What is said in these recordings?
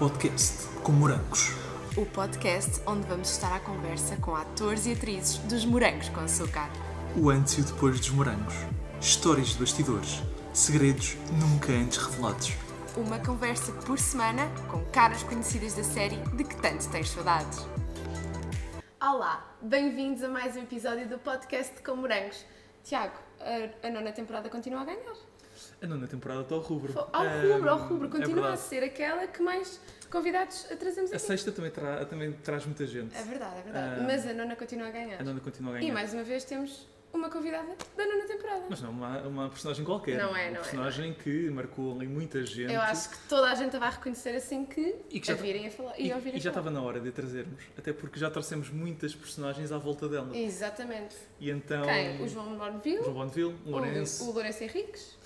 podcast com morangos. O podcast onde vamos estar à conversa com atores e atrizes dos Morangos com Açúcar. O antes e o depois dos morangos. Histórias de bastidores. Segredos nunca antes revelados. Uma conversa por semana com caras conhecidas da série de que tanto tens saudades. Olá, bem-vindos a mais um episódio do podcast com Morangos. Tiago, a nona temporada continua a ganhar. A nona temporada está ao rubro. Ao rubro, continua a ser aquela que mais convidados trazemos aqui. A sexta também traz muita gente. É verdade. Mas a nona continua a ganhar. A nona continua a ganhar. E mais uma vez temos uma convidada da nona temporada. Mas não uma personagem qualquer. Não é, uma personagem que marcou ali muita gente. Eu acho que toda a gente a vai reconhecer assim que já virem a falar e já estava na hora de a trazermos, até porque já trouxemos muitas personagens à volta dela. Exatamente. E então... Quem? O João Bonneville, o Lourenço. O Lourenço Henriques.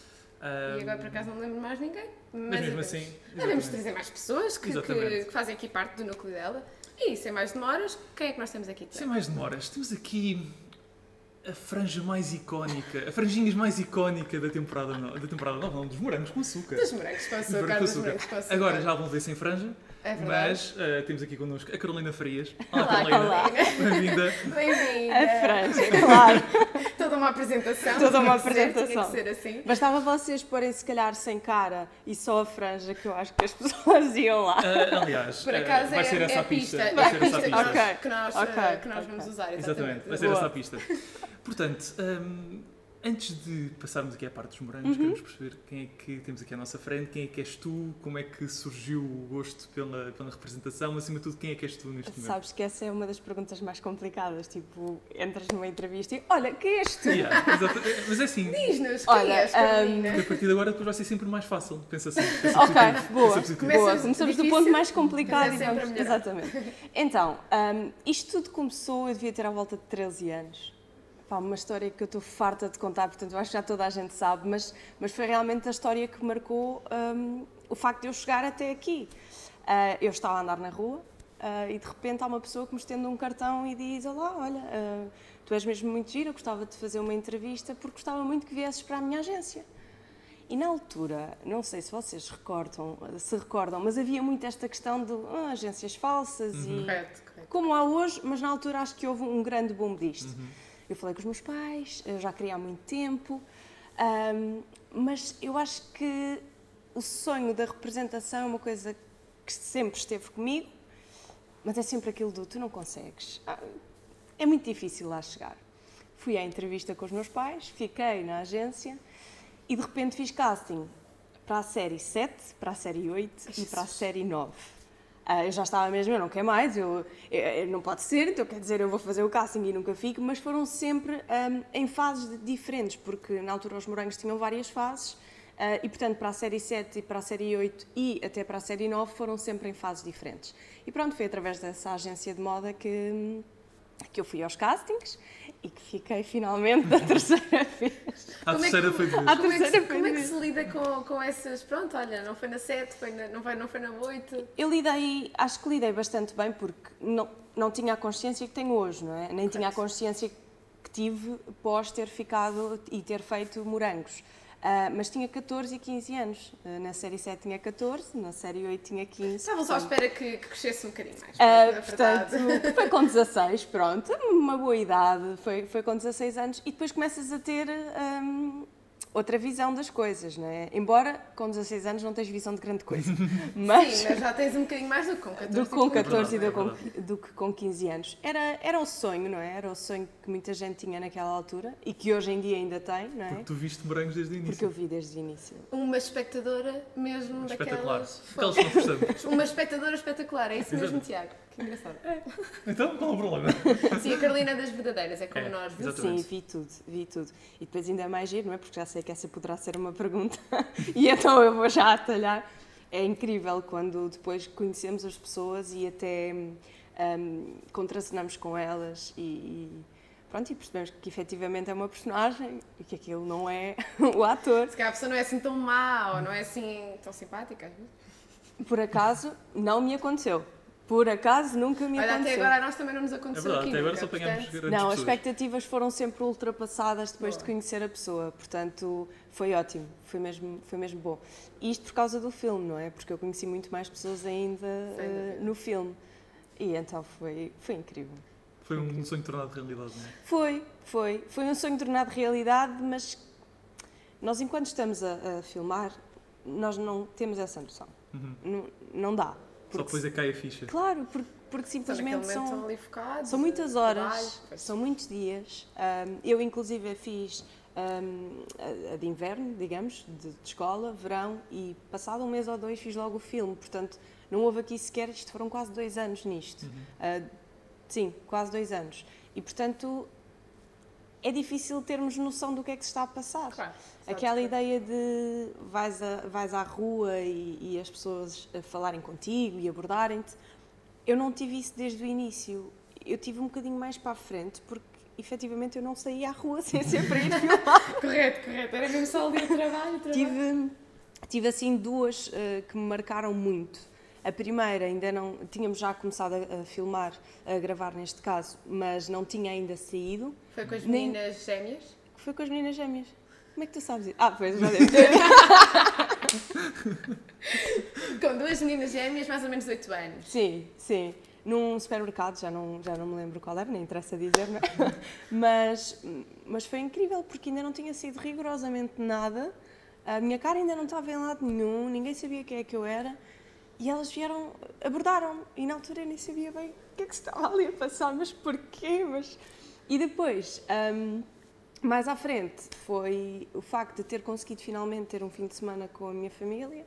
E agora por acaso não lembro mais ninguém. Mas mesmo assim... Devemos trazer mais pessoas que fazem aqui parte do núcleo dela. E sem mais demoras, quem é que nós temos aqui? Sem mais demoras, temos aqui a franja mais icónica, a franjinha mais icónica da temporada nova, não, dos Morangos com Açúcar. Dos Morangos com Açúcar. Agora já vão ver sem franja. É verdade. Mas temos aqui connosco a Carolina Farias. Olá, Carolina. Bem-vinda. A franja, claro. Toda uma apresentação. Tinha que ser assim. Bastava vocês porem se calhar sem cara e só a franja, que eu acho que as pessoas iam lá. Aliás, por acaso vai ser essa a a pista. Vai ser essa a pista que nós vamos usar. Exatamente, vai ser essa a pista. Portanto, antes de passarmos aqui à parte dos morangos, queremos perceber quem é que temos aqui à nossa frente, quem é que és tu, como é que surgiu o gosto pela representação, acima de tudo, quem é que és tu neste momento? Sabes que essa é uma das perguntas mais complicadas, tipo, entras numa entrevista e, olha, quem és tu? Mas é assim... Diz-nos, quem és, Carolina? A partir de agora depois vai ser sempre mais fácil, pensa assim. Boa. Começamos do ponto mais complicado e vamos... Exatamente. Então, isto tudo começou, eu devia ter à volta de 13 anos. Pá, uma história que eu estou farta de contar, portanto eu acho que já toda a gente sabe, mas foi realmente a história que marcou o facto de eu chegar até aqui. Eu estava a andar na rua e de repente há uma pessoa que me estende um cartão e diz: olá, olha, tu és mesmo muito gira, eu gostava de fazer uma entrevista porque gostava muito que viesses para a minha agência. E na altura, não sei se vocês se recordam, mas havia muito esta questão de agências falsas e Correto. como há hoje, mas na altura acho que houve um grande boom disto. Eu falei com os meus pais, eu já queria há muito tempo, mas eu acho que o sonho da representação é uma coisa que sempre esteve comigo, mas é sempre aquilo do tu não consegues. É muito difícil lá chegar. Fui à entrevista com os meus pais, fiquei na agência e de repente fiz casting para a série 7, para a série 8 e para a série 9. Eu já estava mesmo, eu não quero mais, eu não pode ser, então quer dizer, eu vou fazer o casting e nunca fico, mas foram sempre em fases diferentes, porque na altura os Morangos tinham várias fases e, portanto, para a série 7 e para a série 8 e até para a série 9 foram sempre em fases diferentes. E pronto, foi através dessa agência de moda que eu fui aos castings e que fiquei finalmente da terceira vez. A terceira foi de vez. Como é que se lida com essas... Pronto, olha, não foi na 7, não foi na 8... Acho que lidei bastante bem porque não tinha a consciência que tenho hoje, não é? Nem tinha a consciência que tive após ter ficado e ter feito Morangos. Mas tinha 14 e 15 anos. Na série 7 tinha 14, na série 8 tinha 15. Estavam só à espera que crescesse um bocadinho mais. Portanto, foi com 16, pronto, uma boa idade, foi com 16 anos e depois começas a ter outra visão das coisas, não é? Embora com 16 anos não tens visão de grande coisa. Mas... Sim, mas já tens um bocadinho mais do que com 14. Do que com 14 e do que com 15 anos. Era o sonho, não é? Era o sonho que muita gente tinha naquela altura e que hoje em dia ainda tem, não é? Porque tu viste Morangos desde o início. Porque eu vi desde o início. Uma espectadora mesmo daquelas... Aquelas que não percebemos. Uma espectadora espetacular, é isso mesmo, Tiago. Que engraçado. Então, qual é o problema? Sim, a Carolina das verdadeiras, é como nós. Sim, vi tudo. E depois ainda é mais giro, não é? Porque já sei que essa poderá ser uma pergunta e então eu vou já atalhar. É incrível quando depois conhecemos as pessoas e até contracenamos com elas e percebemos que efetivamente é uma personagem e que aquilo não é o ator. Se calhar a pessoa não é assim tão má ou não é assim tão simpática. Por acaso, não me aconteceu. Por acaso nunca me Olha, aconteceu. até agora nós também não nos aconteceu verdade, aqui até agora nunca, só apanhámos portanto... grandes Não, as pessoas. expectativas foram sempre ultrapassadas depois Boa. de conhecer a pessoa, portanto foi ótimo, foi mesmo bom. E isto por causa do filme, não é? Porque eu conheci muito mais pessoas ainda no filme e então foi incrível. Foi um sonho tornado realidade, não é? Foi um sonho tornado realidade, mas nós enquanto estamos a filmar, nós não temos essa noção. Não dá. Só depois é que cai a ficha. Claro, porque simplesmente estão ali focados, são muitas horas, trabalho, pois. são muitos dias. Eu, inclusive, fiz a de inverno, digamos, de escola, verão, e passado um mês ou dois fiz logo o filme. Portanto, não houve aqui sequer, isto foram quase 2 anos nisto. Sim, quase 2 anos. E, portanto, é difícil termos noção do que é que se está a passar. Claro, Aquela ideia de vais à rua e as pessoas a falarem contigo e abordarem-te, eu não tive isso desde o início. Eu tive um bocadinho mais para a frente, porque efetivamente eu não saía à rua sem ser para ir filmar. Correto. Era mesmo só o dia de trabalho. Tive assim 2 que me marcaram muito. A primeira ainda não... Tínhamos já começado a filmar, a gravar neste caso, mas não tinha ainda saído. Foi com as meninas gêmeas? Foi com as meninas gêmeas. Como é que tu sabes isso? Pois, já devo ter. Com 2 meninas gêmeas, mais ou menos 8 anos. Sim. Num supermercado, já não me lembro qual era, nem interessa dizer, não é? Mas foi incrível, porque ainda não tinha sido rigorosamente nada. A minha cara ainda não estava em lado nenhum, ninguém sabia quem é que eu era. E elas vieram, abordaram-me, e na altura eu nem sabia bem o que é que se estava ali a passar, mas porquê? E depois, mais à frente, foi o facto de ter conseguido finalmente ter um fim de semana com a minha família,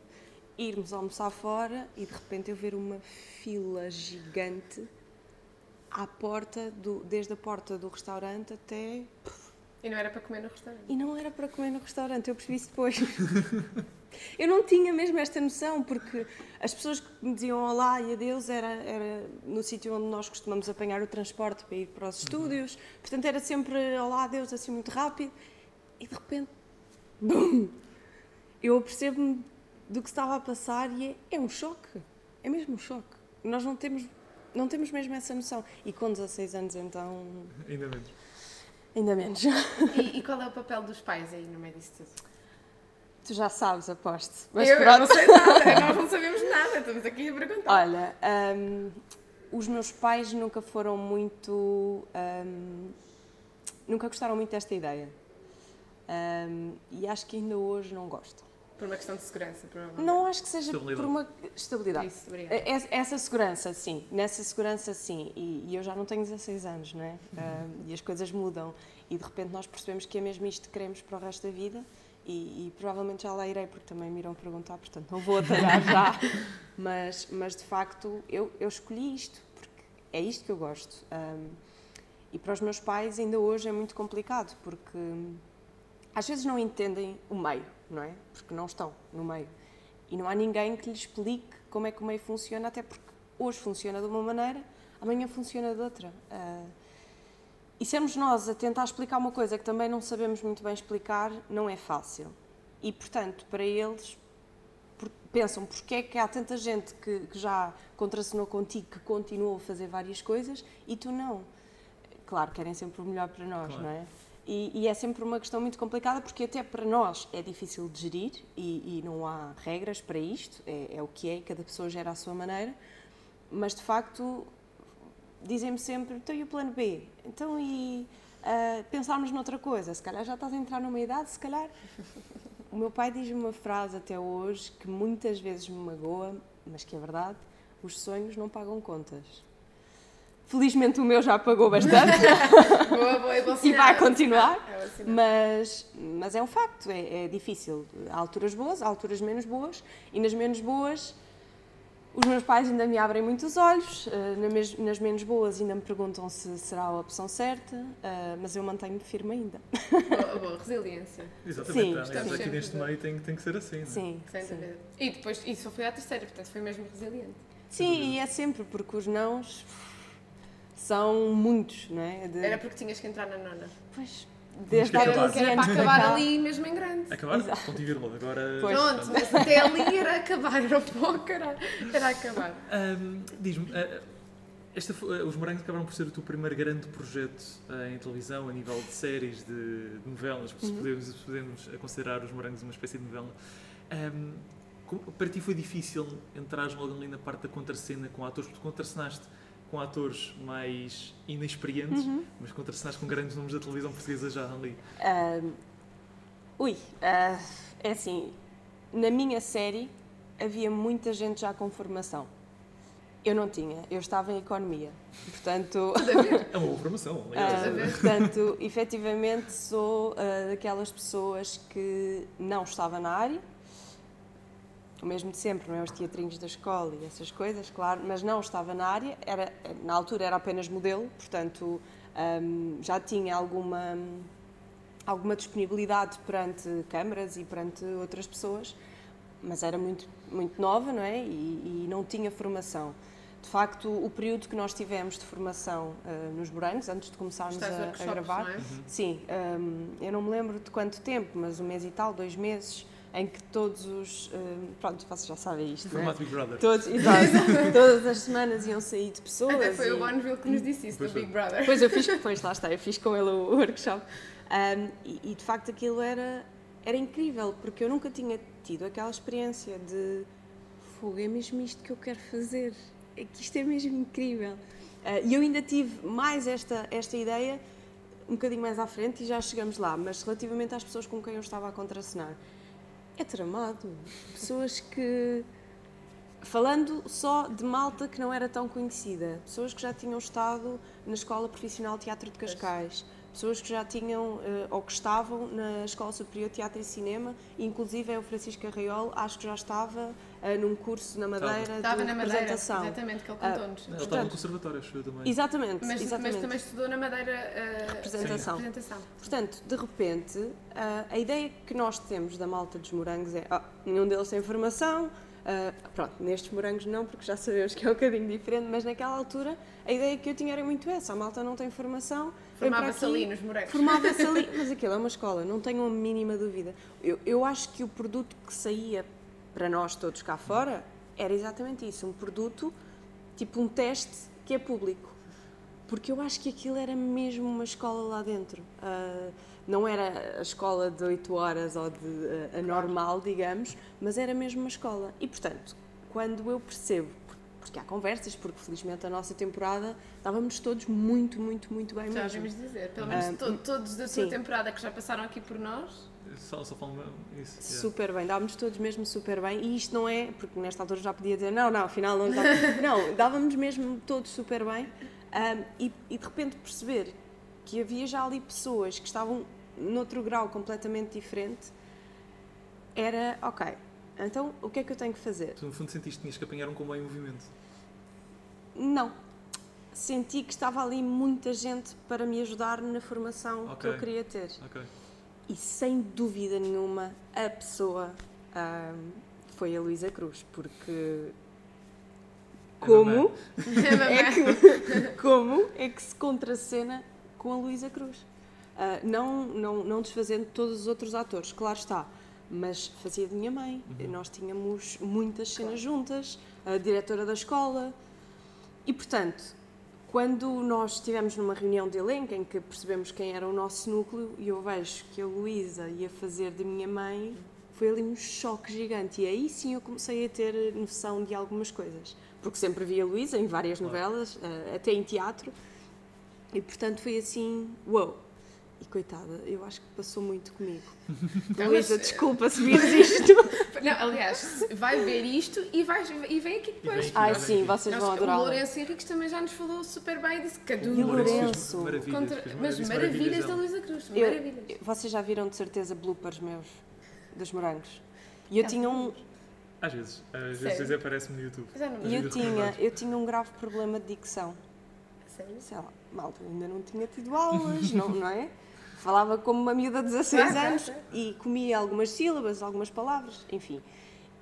irmos almoçar fora e de repente eu ver uma fila gigante à porta, desde a porta do restaurante até... E não era para comer no restaurante? E não era para comer no restaurante, eu percebi isso depois. Eu não tinha mesmo esta noção, porque as pessoas que me diziam olá e adeus era no sítio onde nós costumamos apanhar o transporte para ir para os estúdios, portanto era sempre olá, adeus, assim muito rápido, e de repente, bum! Eu apercebo-me do que estava a passar e é um choque, é mesmo um choque. Nós não temos mesmo essa noção, e com 16 anos então... Ainda menos. E qual é o papel dos pais aí no meio disso tudo? Tu já sabes, aposto. Mas eu não sei nada, nós não sabemos nada, estamos aqui a perguntar. Olha, os meus pais nunca foram muito... nunca gostaram muito desta ideia. E acho que ainda hoje não gostam. Por uma questão de segurança, provavelmente. Não acho que seja por uma estabilidade. Isso, obrigada. Essa segurança, sim. Nessa segurança, sim. E eu já não tenho 16 anos, não é? E as coisas mudam. E de repente nós percebemos que é mesmo isto que queremos para o resto da vida. E provavelmente já lá irei, porque também me irão perguntar, portanto não vou atalhar já. Mas de facto eu escolhi isto, porque é isto que eu gosto. E para os meus pais ainda hoje é muito complicado, porque às vezes não entendem o meio, não é? Porque não estão no meio. E não há ninguém que lhes explique como é que o meio funciona, até porque hoje funciona de uma maneira, amanhã funciona de outra. E sermos nós a tentar explicar uma coisa que também não sabemos muito bem explicar, não é fácil. E, portanto, para eles, pensam porque é que há tanta gente que já contracenou contigo, que continuou a fazer várias coisas, e tu não. Claro, querem sempre o melhor para nós, claro. Não é? E é sempre uma questão muito complicada, porque até para nós é difícil de gerir, e não há regras para isto, é o que é, cada pessoa gera à sua maneira, mas, de facto... Dizem-me sempre, então e o plano B? Então e pensarmos noutra coisa? Se calhar já estás a entrar numa idade, se calhar... O meu pai diz-me uma frase até hoje que muitas vezes me magoa, mas que é verdade, os sonhos não pagam contas. Felizmente o meu já pagou bastante. Boa, é bom sinal. E vai continuar, mas é um facto, é difícil. Há alturas boas, há alturas menos boas, e nas menos boas... Os meus pais ainda me abrem muito os olhos, nas menos boas ainda me perguntam se será a opção certa, mas eu mantenho-me firme ainda. Boa resiliência. Exatamente, aliás, aqui neste meio tem que ser assim. Sim, sem dúvida. E depois, isso foi à terceira, portanto foi mesmo resiliente. Sim, e é sempre, porque os nãos são muitos, não é? Era porque tinhas que entrar na nona. Pois, desde há acabar. 12 Era anos para para acabar cá. ali mesmo em grande. Acabar? Exato. Ponto e vírgula. Agora... Pois. Pronto, mas até ali era acabar, era pouco, era acabar. Diz-me, os Morangos acabaram por ser o teu primeiro grande projeto em televisão, a nível de séries, de novelas, se podemos considerar os Morangos uma espécie de novela. Para ti foi difícil entrar logo ali na parte da contracena com atores, porque contracenaste com atores mais inexperientes, mas contracenaste com grandes nomes da televisão portuguesa já ali. É assim, na minha série havia muita gente já com formação. Eu não tinha, eu estava em economia, portanto... É uma boa formação, aliás. Portanto, efetivamente sou daquelas pessoas que não estava na área, o mesmo de sempre, não é? Os teatrinhos da escola e essas coisas, claro, mas não estava na área, na altura era apenas modelo, portanto já tinha alguma disponibilidade perante câmaras e perante outras pessoas, mas era muito, muito nova, não é? E não tinha formação. De facto, o período que nós tivemos de formação nos Morangos, antes de começarmos a gravar, não é? sim, eu não me lembro de quanto tempo, mas 1 mês e tal, 2 meses, em que todos os... pronto, vocês já sabem isto, não é? Formato Big Brother. Todas as semanas iam sair de pessoas. Até foi o Bonneville que nos disse isso, do Big Brother. Pois lá está, eu fiz com ele o workshop. E de facto aquilo era incrível, porque eu nunca tinha tido aquela experiência de fogo, é mesmo isto que eu quero fazer, é que isto é mesmo incrível. E eu ainda tive mais esta ideia um bocadinho mais à frente e já chegamos lá, mas relativamente às pessoas com quem eu estava a contracenar, é tramado. Pessoas que... Falando só de malta que não era tão conhecida, pessoas que já tinham estado na Escola Profissional de Teatro de Cascais, pessoas que já tinham ou que estavam na Escola Superior de Teatro e Cinema, inclusive o Francisco Arraiolo, acho que já estava num curso na Madeira Estava de na Madeira, representação. exatamente, que ele contou-nos. Ele estava no conservatório, acho eu também. Exatamente, Mas exatamente. também estudou na Madeira Representação. representação. Portanto, de repente, a ideia que nós temos da malta dos Morangos é nenhum deles tem formação, pronto, nestes Morangos não, porque já sabemos que é um bocadinho diferente, mas naquela altura a ideia que eu tinha era muito essa, a malta não tem formação. Formava-se ali nos Morangos. Formava-se ali, mas aquilo é uma escola, não tenho a mínima dúvida. Eu acho que o produto que saía para nós todos cá fora era exatamente isso, um produto, tipo um teste que é público. Porque eu acho que aquilo era mesmo uma escola lá dentro. Não era a escola de 8 horas ou de a normal, digamos, mas era mesmo uma escola. E, portanto, quando eu percebo, porque há conversas, porque felizmente a nossa temporada estávamos todos muito, muito, muito bem Já mesmo. vimos dizer, pelo menos todos da sua temporada que já passaram aqui por nós. Só falam isso. Super bem, dávamos todos mesmo super bem. E isto não é, porque nesta altura já podia dizer, não, afinal não dá. Não, dávamos mesmo todos super bem. E de repente perceber que havia já ali pessoas que estavam noutro grau completamente diferente, era, ok, então o que é que eu tenho que fazer? Tu no fundo sentiste que tinhas que apanhar um comboio em movimento? Não. Senti que estava ali muita gente para me ajudar na formação que eu queria ter. Okay. E sem dúvida nenhuma a pessoa foi a Luísa Cruz, porque como é que se contracena com a Luísa Cruz? Não desfazendo todos os outros atores, claro está, mas fazia de minha mãe. Nós tínhamos muitas cenas juntas, a diretora da escola, e portanto, quando nós estivemos numa reunião de elenco em que percebemos quem era o nosso núcleo e eu vejo que a Luísa ia fazer de minha mãe, foi ali um choque gigante, e aí sim eu comecei a ter noção de algumas coisas, porque sempre vi a Luísa em várias novelas, até em teatro, e portanto foi assim, uau! E coitada, eu acho que passou muito comigo. Luísa, desculpa se vires isto. Não, aliás, vai ver isto e vem aqui depois. Ai sim, vocês vão adorar. O Lourenço Henriques também já nos falou super bem e disse que E o Lourenço? Mas maravilhas da Luísa Cruz, maravilhas. Vocês já viram de certeza bloopers meus, dos Morangos? E eu tinha um... Às vezes aparece-me no YouTube. E eu tinha um grave problema de dicção. Sério? Sei lá, malta, ainda não tinha tido aulas, não é? Falava como uma miúda de 16 anos e comia algumas sílabas, algumas palavras, enfim.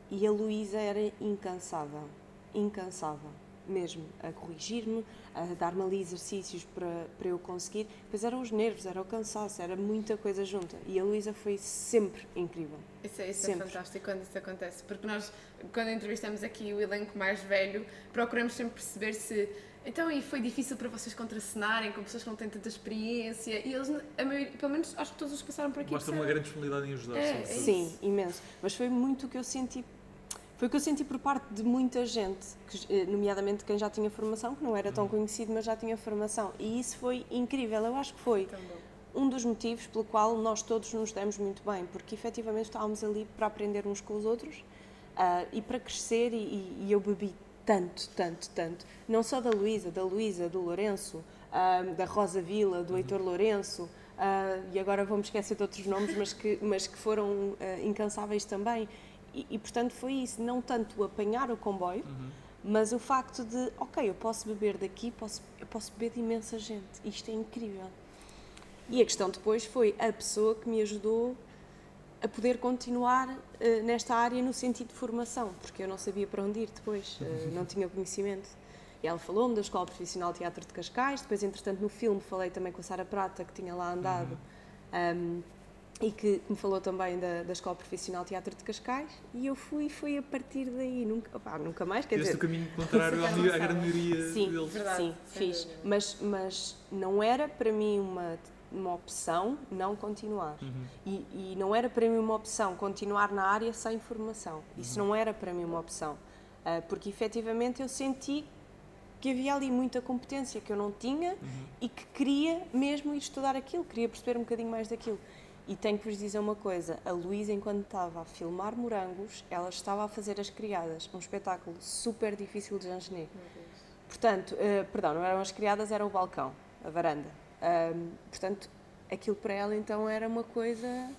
E a Luísa era incansável, incansável. mesmo a corrigir-me, a dar-me ali exercícios para eu conseguir. Depois eram os nervos, era o cansaço, era muita coisa junta. E a Luísa foi sempre incrível. Isso é fantástico quando isso acontece, porque nós, quando entrevistamos aqui o elenco mais velho, procuramos sempre perceber se... Então, e foi difícil para vocês contracenarem com pessoas que não têm tanta experiência? E eles, a maioria, pelo menos, acho que todos os que passaram por aqui... Mostra uma grande disponibilidade em ajudar. Sim, imenso. Mas foi muito o que eu senti... Foi o que eu senti por parte de muita gente, nomeadamente quem já tinha formação, que não era tão conhecido, mas já tinha formação. E isso foi incrível. Eu acho que foi um dos motivos pelo qual nós todos nos demos muito bem, porque efetivamente estávamos ali para aprender uns com os outros e para crescer, e eu bebi tanto. Não só da Luísa, do Lourenço, da Rosa Vila, do Heitor Lourenço, e agora vamos esquecer de outros nomes, mas que foram incansáveis também. E, portanto, foi isso, não tanto apanhar o comboio, mas o facto de, ok, eu posso beber daqui, eu posso beber de imensa gente, isto é incrível. E a questão depois foi a pessoa que me ajudou a poder continuar nesta área no sentido de formação, porque eu não sabia para onde ir depois, não tinha conhecimento. E ela falou-me da Escola Profissional de Teatro de Cascais, depois, entretanto, no filme falei também com a Sara Prata, que tinha lá andado, e que me falou também da Escola Profissional de Teatro de Cascais, e eu foi a partir daí, nunca mais, quer dizer... Fizeste o caminho contrário à grande maioria deles. Sim, fiz, mas não era para mim uma opção não continuar, e não era para mim uma opção continuar na área sem formação, isso não era para mim uma opção, porque efetivamente eu senti que havia ali muita competência que eu não tinha e que queria mesmo ir estudar aquilo, queria perceber um bocadinho mais daquilo. E tenho que vos dizer uma coisa, a Luísa, enquanto estava a filmar Morangos, ela estava a fazer As Criadas, um espetáculo super difícil de Jangenê. Portanto, perdão, não eram As Criadas, era o balcão, a varanda. Portanto, aquilo para ela então era uma coisa...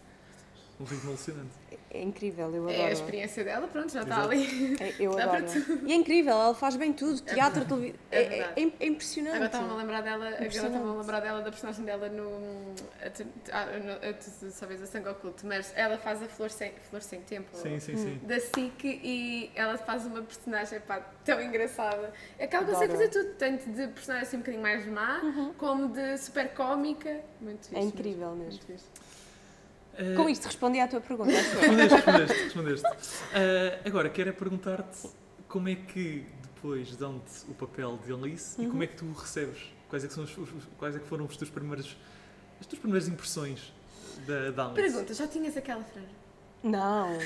Um ritmo alucinante. É incrível, eu adoro. É a experiência dela, pronto, já está ali. Eu adoro. E é incrível, ela faz bem tudo, teatro, televisão, é impressionante. Agora estava-me a lembrar dela, da personagem dela no tu sabes, a Sangue Oculto, mas ela faz a Flor Sem Tempo, sim. da SIC, e ela faz uma personagem tão engraçada. É que ela consegue fazer tudo, tanto de personagem assim um bocadinho mais má, como de super cómica. Muito fixe. É incrível mesmo. Muito fixe. Com isto respondi à tua pergunta. Respondeste. Agora, quero perguntar-te como é que depois dão-te o papel de Alice e como é que tu o recebes? Quais é que foram as tuas primeiras impressões da Alice? Pergunta, já tinhas aquela franja? Não.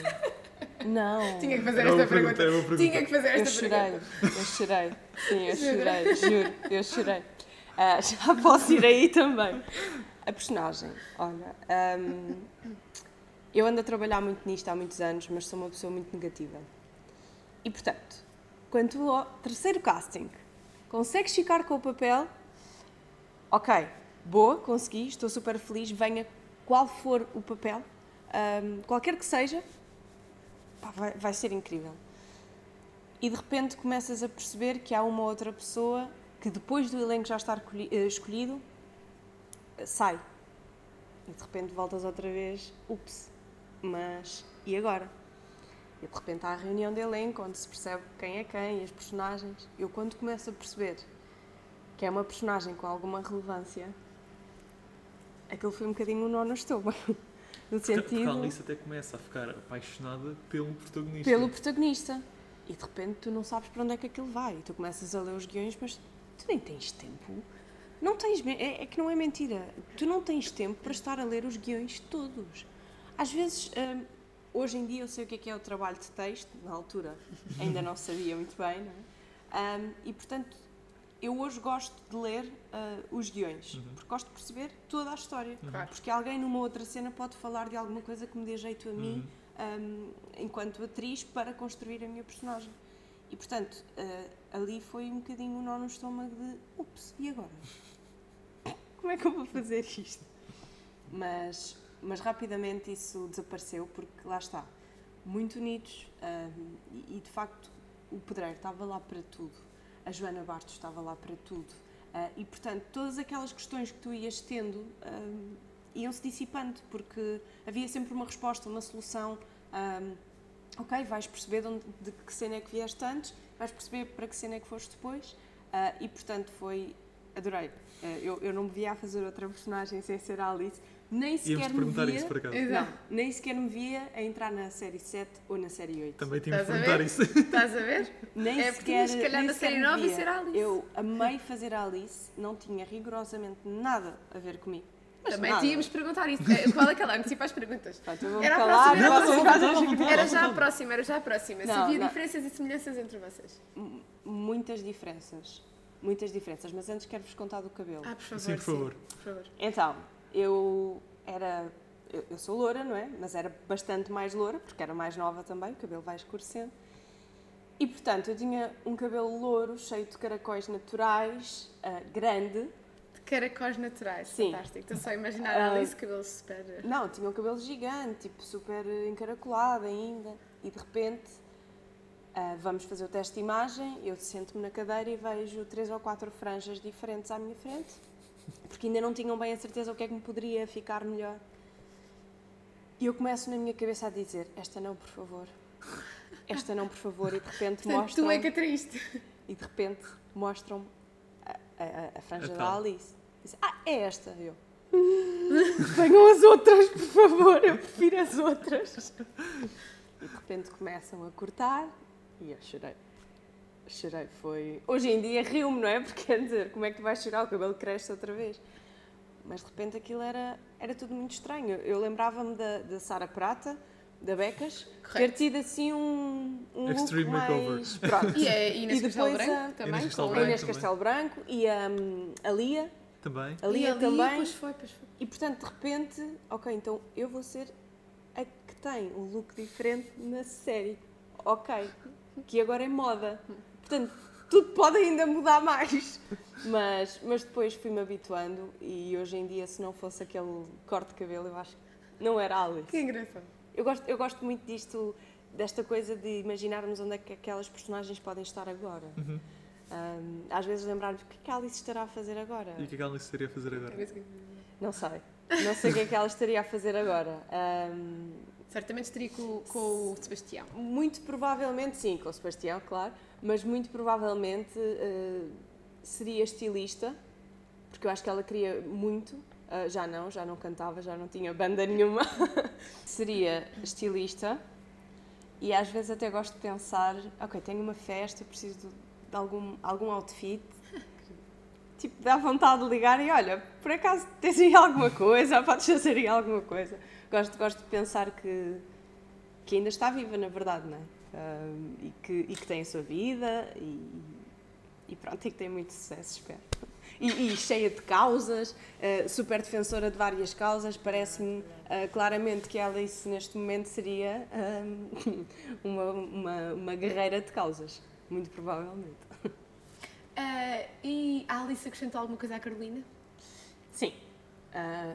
Tinha que fazer esta pergunta. Tinha que fazer esta pergunta. Eu chorei. Sim, eu chorei, juro, eu chorei. Já posso ir aí também. A personagem, olha, eu ando a trabalhar muito nisto há muitos anos, mas sou uma pessoa muito negativa. E, portanto, quando tu ao terceiro casting consegues ficar com o papel, ok, boa, consegui, estou super feliz, venha qual for o papel, qualquer que seja, vai ser incrível. E de repente começas a perceber que há uma outra pessoa que depois do elenco já estar escolhido, sai. E de repente voltas outra vez, mas e agora? E de repente há a reunião de elenco, onde se percebe quem é quem e as personagens. Eu, quando começo a perceber que é uma personagem com alguma relevância, aquilo foi um bocadinho um nó no estômago. No sentido... Porque a Alice até começa a ficar apaixonada pelo protagonista. E de repente tu não sabes para onde é que aquilo vai. E tu começas a ler os guiões, mas tu nem tens tempo. Não tens, é que não é mentira. Tu não tens tempo para estar a ler os guiões todos. Às vezes, hoje em dia eu sei o que é o trabalho de texto, na altura ainda não sabia muito bem, não é? E portanto, eu hoje gosto de ler os guiões, porque gosto de perceber toda a história. Porque alguém numa outra cena pode falar de alguma coisa que me dê jeito a mim, enquanto atriz, para construir a minha personagem. E portanto, ali foi um bocadinho um nó no estômago de, e agora? Como é que eu vou fazer isto? Mas rapidamente isso desapareceu, porque lá está, muito unidos, e de facto o Pedreiro estava lá para tudo, a Joana Bastos estava lá para tudo, e portanto todas aquelas questões que tu ias tendo iam-se dissipando, porque havia sempre uma resposta, uma solução. Ok, vais perceber de que cena é que vieste antes, vais perceber para que cena é que foste depois. E portanto adorei. Eu não me via a fazer outra personagem sem ser a Alice. Nem sequer me perguntar via, isso, por acaso. não, nem sequer me via a entrar na série 7 ou na série 8. Também tinha de Estás a perguntar ver? isso. Estás a ver? Nem É porque sequer, tinhas, se calhar, nem na sequer série me 9 e via. ser a Alice. Eu amei fazer a Alice, não tinha rigorosamente nada a ver comigo. Mas Também nada. tínhamos de perguntar isso. Qual é que ela antecipa as perguntas? Pronto, eu vou-me Era a calar, próxima, era a vocês próxima. fazem as Era já a próxima, era já a próxima. Se Não, havia não. diferenças e semelhanças entre vocês. Muitas diferenças. Muitas diferenças. Mas antes quero-vos contar do cabelo. Por favor. Sim, por favor. Por favor. Então, eu sou loura, não é? Mas era bastante mais loura, porque era mais nova também, o cabelo vai escurecendo. E, portanto, eu tinha um cabelo louro, cheio de caracóis naturais, grande. De caracóis naturais, Sim. fantástico. Estou só a imaginar a Alice, cabelo super... Não, tinha um cabelo gigante, tipo, super encaracolado ainda. E, de repente, vamos fazer o teste de imagem, eu sento-me na cadeira e vejo 3 ou 4 franjas diferentes à minha frente, porque ainda não tinham bem a certeza o que é que me poderia ficar melhor. E eu começo na minha cabeça a dizer, esta não, por favor. Esta não, por favor. E de repente Tu é que é triste. E de repente mostram-me a franja A da tal. Alice. Dizem, é esta. Eu. Venham as outras, por favor. Eu prefiro as outras. E de repente começam a cortar. E eu chorei. Chorei, foi... Hoje em dia rio-me, não é? Porque quer dizer, como é que tu vais chorar? O cabelo cresce outra vez. Mas de repente aquilo era tudo muito estranho. Eu lembrava-me da Sara Prata, da Becas, ter tido assim um look Extreme mais... makeover. Pronto. E a Inês E Castelo depois Branco também. Inês Castelo com- A Branco. Inês também. Castelo Branco e a Lia. Também. A Lia ali, também. Pois foi, pois foi. E portanto, de repente, ok, então eu vou ser a que tem um look diferente na série. Ok. Que agora é moda. Portanto, tudo pode ainda mudar mais. Mas depois fui-me habituando e hoje em dia, se não fosse aquele corte de cabelo, eu acho que não era a Alice. Que engraçado. Eu gosto muito desta coisa de imaginarmos onde é que aquelas personagens podem estar agora. Uhum. Às vezes lembrar-nos o que é que a Alice estará a fazer agora. E o que é que ela estaria a fazer agora? Não sei. Não sei o que é que ela estaria a fazer agora. Certamente estaria com o Sebastião. Muito provavelmente, sim, com o Sebastião, claro, mas muito provavelmente seria estilista, porque eu acho que ela queria muito, já não cantava, já não tinha banda nenhuma. Seria estilista e às vezes até gosto de pensar, ok, tenho uma festa, preciso de algum outfit. Tipo, dá vontade de ligar e olha, por acaso tens aí alguma coisa, podes fazer aí alguma coisa. Gosto de pensar que ainda está viva, na verdade, não é? E que tem a sua vida e pronto, e que tem muito sucesso, espero. E cheia de causas, super defensora de várias causas. Parece-me claramente que a Alice neste momento seria uma guerreira de causas, muito provavelmente. E a Alice acrescentou alguma coisa à Carolina? Sim,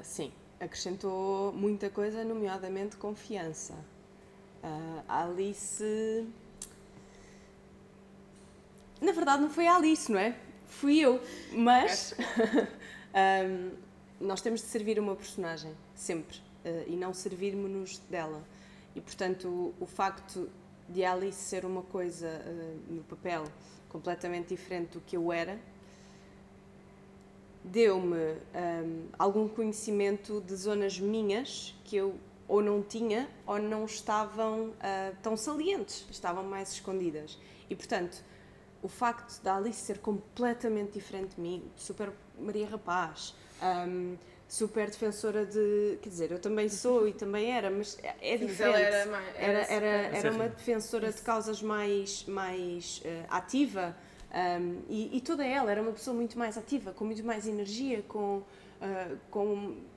sim. Acrescentou muita coisa, nomeadamente confiança. A Alice... Na verdade não foi a Alice, não é? Fui eu, mas nós temos de servir uma personagem, sempre, e não servirmos-nos dela. E, portanto, o facto de a Alice ser uma coisa no papel completamente diferente do que eu era, deu-me algum conhecimento de zonas minhas que eu ou não tinha ou não estavam tão salientes, estavam mais escondidas. E, portanto, o facto da Alice ser completamente diferente de mim, super Maria Rapaz, super defensora de... Quer dizer, eu também sou e também era, mas é diferente. Era uma defensora de causas mais ativa. E toda ela era uma pessoa muito mais ativa, com muito mais energia, com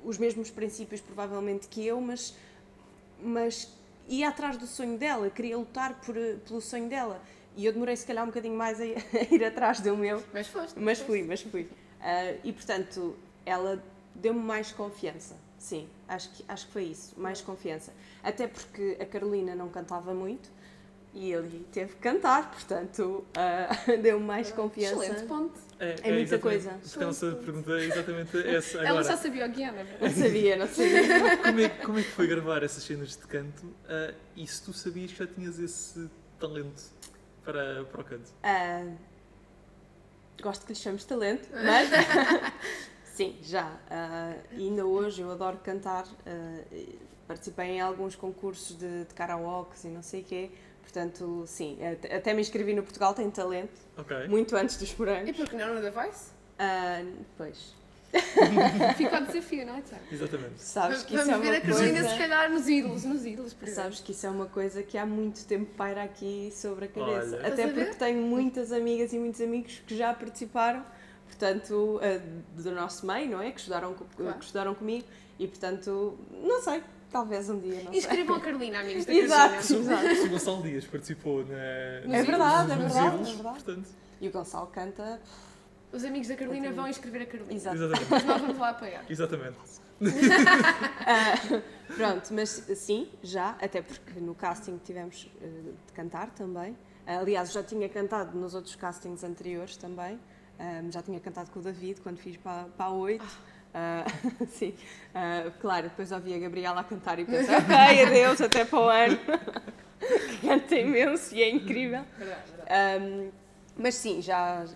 os mesmos princípios provavelmente que eu, mas ia atrás do sonho dela, queria lutar pelo sonho dela. E eu demorei se calhar um bocadinho mais a ir atrás do meu. Mas foste. Mas fui. E portanto, ela deu-me mais confiança. Sim, acho que foi isso, mais confiança. Até porque a Carolina não cantava muito. E ele teve que cantar, portanto, deu-me mais confiança. Excelente ponto. É muita coisa. A nossa pergunta é exatamente essa. Agora, Ela já sabia o guião, não é verdade? Não sabia. como é que foi gravar essas cenas de canto? E se tu sabias que já tinhas esse talento? para o canto? Gosto que lhe chames talento, mas sim, já. E ainda hoje eu adoro cantar. Participei em alguns concursos de karaoke e não sei o quê. Portanto, sim, até me inscrevi no Portugal Tem Talento, muito antes dos morangos. E por que não no The Voice? Pois. Fica o desafio, não é, Tiago? Exatamente. Sabes que Vamos isso é ver uma a Carolina coisa... se calhar nos ídolos, por exemplo. Sabes que isso é uma coisa que há muito tempo paira aqui sobre a cabeça. Olha. Até porque tenho muitas amigas e muitos amigos que já participaram, portanto, do nosso meio, não é? Que estudaram comigo e, portanto, não sei, talvez um dia, não sei. Inscrevam a Carolina, amigos da Exato, Carolina. exato. O Gonçalo Dias participou É verdade, nos é ídolos, verdade. portanto... E o Gonçalo canta... Os amigos da Carolina vão inscrever a Carolina. Exatamente. Mas nós vamos lá apoiar. Exatamente. Pronto, mas sim, já, até porque no casting tivemos de cantar também. Aliás, já tinha cantado nos outros castings anteriores também. Já tinha cantado com o David quando fiz para a 8. Sim, claro, depois ouvi a Gabriela a cantar e pensei, ok, adeus, até para o ano. Canta imenso e é incrível. Verdade. Mas sim,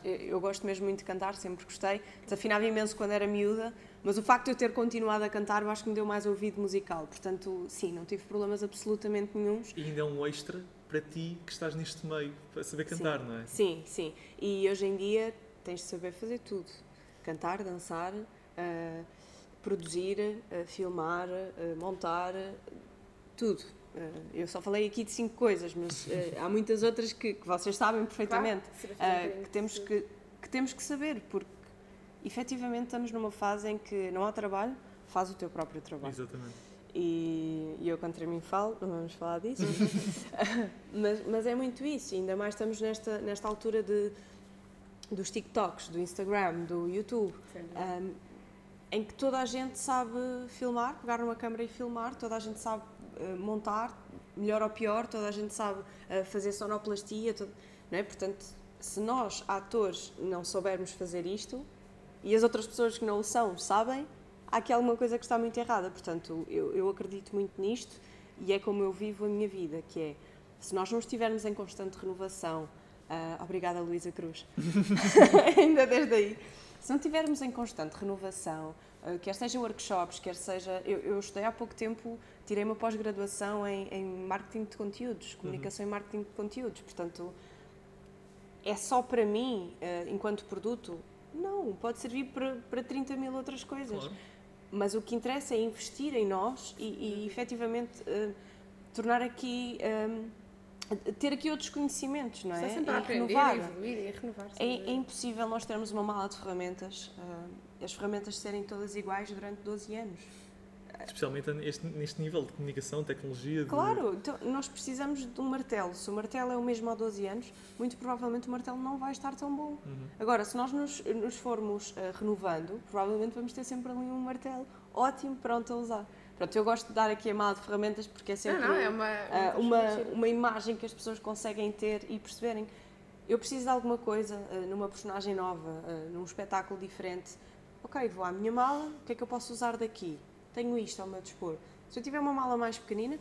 eu gosto mesmo muito de cantar, sempre gostei. Desafinava imenso quando era miúda, mas o facto de eu ter continuado a cantar, eu acho que me deu mais ouvido musical. Portanto, sim, não tive problemas absolutamente nenhuns. E ainda é um extra para ti que estás neste meio, para saber cantar, sim, não é? Sim, sim. E hoje em dia tens de saber fazer tudo. Cantar, dançar, produzir, filmar, montar, tudo. Eu só falei aqui de 5 coisas, mas há muitas outras que vocês sabem perfeitamente, que temos que saber, porque efetivamente estamos numa fase em que não há trabalho, faz o teu próprio trabalho. Exatamente. E eu contra mim falo, não vamos falar disso, mas é muito isso, ainda mais estamos nesta altura dos TikToks, do Instagram, do YouTube, em que toda a gente sabe filmar, pegar numa câmera e filmar, toda a gente sabe montar, melhor ou pior, toda a gente sabe fazer sonoplastia, não é? Portanto, se nós, atores, não soubermos fazer isto e as outras pessoas que não o são sabem, há aqui alguma coisa que está muito errada. Portanto, eu acredito muito nisto e é como eu vivo a minha vida, que é, se nós não estivermos em constante renovação, obrigada Luísa Cruz, ainda desde aí, se não estivermos em constante renovação, quer seja workshops, quer seja... Eu estudei há pouco tempo, tirei uma pós-graduação em marketing de conteúdos, comunicação e marketing de conteúdos, portanto, é só para mim, enquanto produto? Não, pode servir para 30 mil outras coisas. Claro. Mas o que interessa é investir em nós e efetivamente tornar aqui... ter aqui outros conhecimentos, não é? Está sempre a aprender, a evoluir e a renovar. É impossível nós termos uma mala de ferramentas, as ferramentas serem todas iguais durante 12 anos. Especialmente neste nível de comunicação, tecnologia... Claro, então, nós precisamos de um martelo. Se o martelo é o mesmo há 12 anos, muito provavelmente o martelo não vai estar tão bom. Agora, se nós nos formos renovando, provavelmente vamos ter sempre ali um martelo ótimo, pronto a usar. Pronto, eu gosto de dar aqui a mala de ferramentas porque é sempre uma imagem que as pessoas conseguem ter e perceberem. Eu preciso de alguma coisa numa personagem nova, num espetáculo diferente. Ok, vou à minha mala, o que é que eu posso usar daqui? Tenho isto ao meu dispor. Se eu tiver uma mala mais pequenina,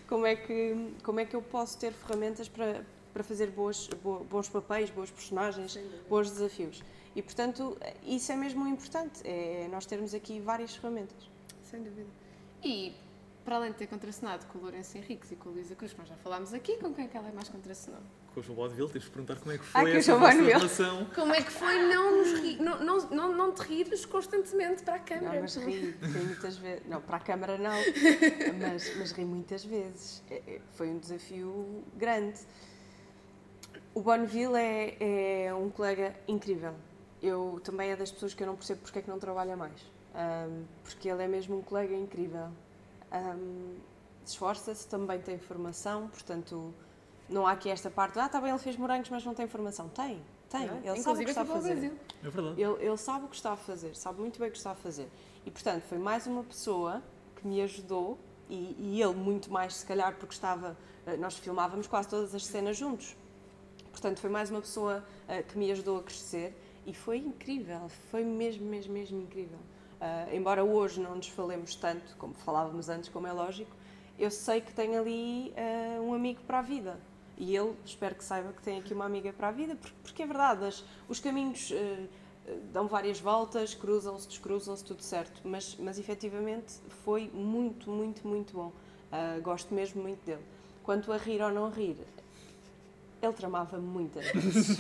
como é que eu posso ter ferramentas para fazer bons papéis, boas personagens, bons desafios? E, portanto, isso é mesmo importante, é nós termos aqui várias ferramentas. Sem dúvida. E, para além de ter contracenado com o Lourenço Henriques e com a Luísa Cruz, que nós já falámos aqui, com quem é que ela é mais contracenou? Com o João Baudeville, tens de perguntar como é que foi essa vossa relação. Como é que foi não te rires constantemente para a câmara? Não, mas ri muitas vezes. Não, para a câmara não, mas ri muitas vezes. Foi um desafio grande. O Bonneville é um colega incrível. Eu também é das pessoas que eu não percebo porque é que não trabalha mais. Porque ele é mesmo um colega incrível. Esforça-se, também tem formação, portanto, não há aqui esta parte, está bem, ele fez morangos, mas não tem formação. Tem. Ele sabe o que está a fazer. É verdade. Ele sabe o que está a fazer, sabe muito bem o que está a fazer. E, portanto, foi mais uma pessoa que me ajudou, e ele muito mais, se calhar, porque nós filmávamos quase todas as cenas juntos. Portanto, foi mais uma pessoa que me ajudou a crescer e foi incrível, foi mesmo incrível. Embora hoje não nos falemos tanto, como falávamos antes, como é lógico, eu sei que tenho ali um amigo para a vida. E ele, espero que saiba que tem aqui uma amiga para a vida, porque é verdade, os caminhos dão várias voltas, cruzam-se, descruzam-se, tudo certo. Mas efetivamente foi muito, muito, muito bom. Gosto mesmo muito dele. Quanto a rir ou não rir, ele tramava muitas vezes.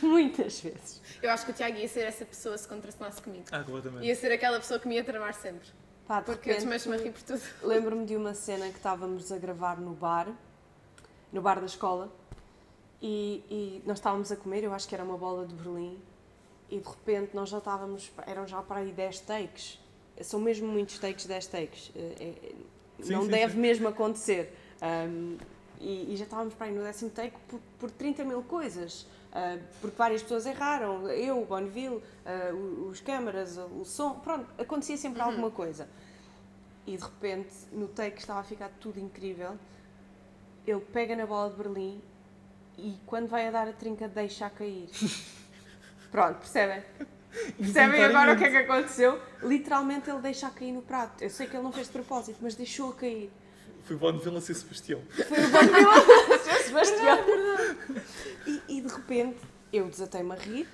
Muitas vezes. Eu acho que o Tiago ia ser essa pessoa se contracenasse comigo. Completamente. Ia ser aquela pessoa que me ia tramar sempre. Pá, Porque eu desmancho-me a rir por tudo. Lembro-me de uma cena que estávamos a gravar no bar da escola, e nós estávamos a comer, eu acho que era uma bola de Berlim, e de repente nós já estávamos, eram já para aí 10 takes. São mesmo muitos takes, 10 takes. Não deve mesmo acontecer. E já estávamos para aí no 10º take por 30 mil coisas. Porque várias pessoas erraram, eu, o Bonneville, os câmaras, o som, pronto, acontecia sempre alguma coisa. E de repente, no take estava a ficar tudo incrível, ele pega na bola de Berlim e quando vai a dar a trinca deixa a cair. Pronto, percebem? Percebem agora o que é que aconteceu? Literalmente ele deixa a cair no prato. Eu sei que ele não fez de propósito, mas deixou a cair. Foi o Bonneville a ser Sebastião. Foi o Bonneville a ser Sebastião. E de repente eu desatei-me a rir.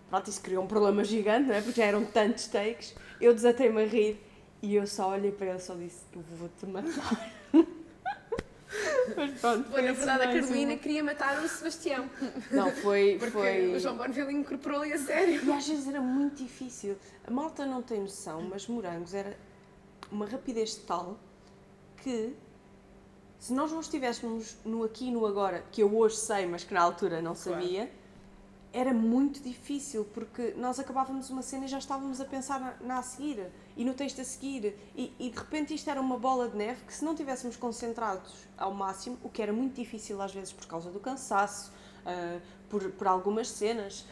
Pronto, isso criou um problema gigante, não é? Porque já eram tantos takes. Eu desatei-me a rir e eu só olhei para ele e só disse: eu vou-te matar. Mas pronto, na verdade, a Carolina queria matar o Sebastião. Não, Porque o João Bonneville incorporou-lhe a sério. E às vezes era muito difícil. A malta não tem noção, mas Morangos era uma rapidez tal que, se nós não estivéssemos no aqui e no agora, que eu hoje sei, mas que na altura não sabia, era muito difícil, porque nós acabávamos uma cena e já estávamos a pensar na a seguir, e no texto a seguir, e de repente isto era uma bola de neve que, se não estivéssemos concentrados ao máximo, o que era muito difícil às vezes por causa do cansaço, por algumas cenas,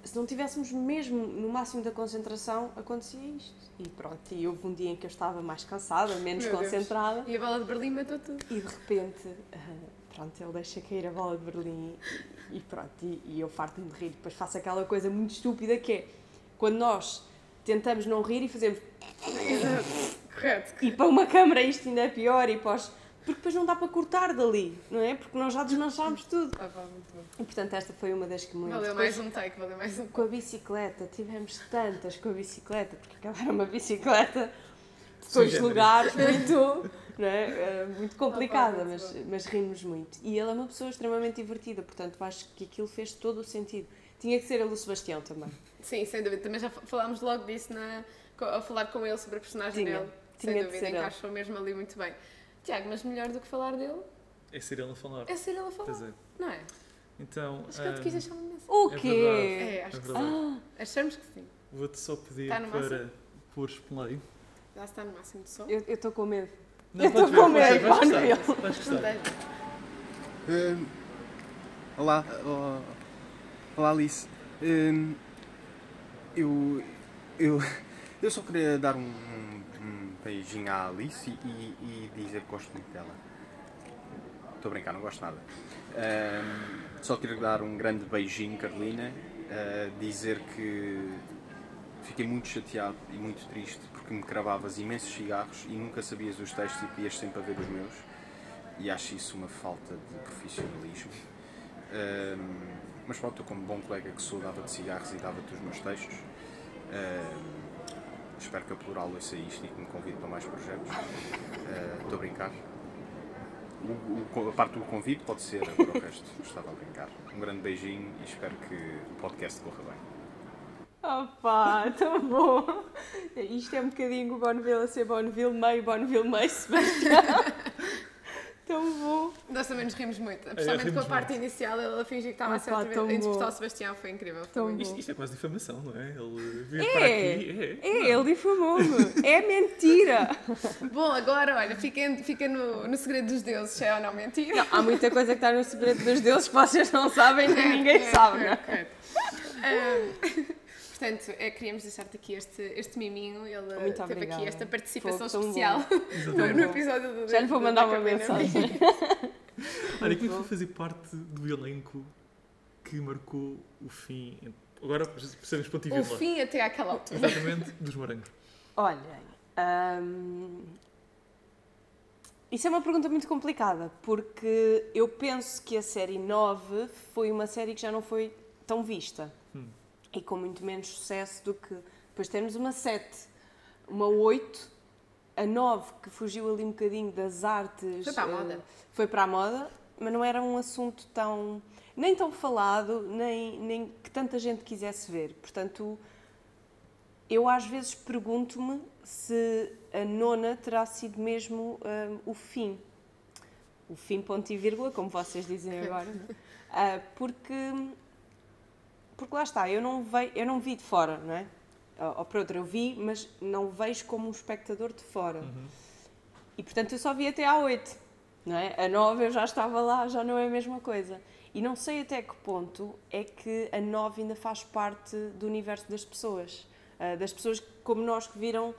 se não tivéssemos mesmo no máximo da concentração, acontecia isto. E pronto, e houve um dia em que eu estava mais cansada, menos concentrada. E a bola de Berlim matou tudo. E de repente, pronto, ele deixa cair a bola de Berlim e pronto, e eu farto-me de rir. Depois faço aquela coisa muito estúpida que é, quando nós tentamos não rir e fazemos... Correto. E para uma câmara isto ainda é pior, e para os... Porque depois não dá para cortar dali, não é? Porque nós já desmanchámos tudo. Muito bom. E portanto esta foi uma das que muito... Valeu mais um take, valeu mais um. Com a bicicleta, tivemos tantas com a bicicleta, porque aquela era uma bicicleta de dois lugares, muito, não é? Muito complicada, mas rimos muito. E ele é uma pessoa extremamente divertida, portanto acho que aquilo fez todo o sentido. Tinha que ser ele o Sebastião também. Sim, sem dúvida. Também já falámos logo disso ao falar com ele sobre a personagem dele. Sem dúvida, encaixou mesmo ali muito bem. Tiago, mas melhor do que falar dele? É ser ele a falar. É ser ele a falar. Pois é. Não é? Então, Acho que eu te quis deixar uma mensagem. O quê? É, acho que sim. Achamos que sim. Vou-te só pedir Está no para pôres play. Já está no máximo de som. Eu estou com medo. Não, Eu estou com medo, vais gostar. Olá, Alice. Eu só queria dar um beijinho à Alice e dizer que gosto muito dela. Estou a brincar, não gosto nada. Só queria dar um grande beijinho, Carolina. Dizer que fiquei muito chateado e muito triste porque me cravavas imensos cigarros e nunca sabias os textos e pedias sempre a ver os meus. E acho isso uma falta de profissionalismo. Mas pronto, eu como bom colega que sou, dava-te cigarros e dava-te os meus textos. Espero que a Plural ouça isto e que me convide para mais projetos. Estou a brincar. A parte do convite pode ser, agora o resto estava a brincar. Um grande beijinho e espero que o podcast corra bem. Opa, tão bom! Isto é um bocadinho o Bonneville a ser Bonneville meio Sebastião. Tão bom! Nós também nos rimos muito, especialmente com a parte inicial, ele a fingir que estava a ser outra vez a interpretar o Sebastião, foi incrível. Isto é quase difamação, não é? Ele veio para aqui. Ele difamou-me. É mentira! Bom, agora, olha, fica no segredo dos deuses, se é ou não mentira. Não, há muita coisa que está no segredo dos deuses que vocês não sabem nem ninguém sabe, não é? Portanto, queríamos deixar-te aqui este miminho, ele muito teve obrigada. aqui esta participação Foi especial no episódio do Já lhe vou mandar uma mensagem. Olha, quem foi fazer parte do elenco que marcou o fim, agora precisamos ponto e o vírgula. fim até àquela altura. Exatamente, dos Morangos. Olhem, Isso é uma pergunta muito complicada, porque eu penso que a série 9 foi uma série que já não foi tão vista. E com muito menos sucesso do que depois termos uma 7, uma 8, a 9 que fugiu ali um bocadinho das artes. Foi para a moda. Foi para a moda, mas não era um assunto nem tão falado, nem que tanta gente quisesse ver. Portanto, eu às vezes pergunto-me se a 9ª terá sido mesmo o fim. O fim, ponto e vírgula, como vocês dizem agora. Não é? Porque lá está, eu não vi de fora, não é? Ou por outra, eu vi, mas não vejo como um espectador de fora. E portanto eu só vi até à 8, não é? A 9 eu já estava lá, já não é a mesma coisa. E não sei até que ponto é que a 9 ainda faz parte do universo das pessoas como nós que viram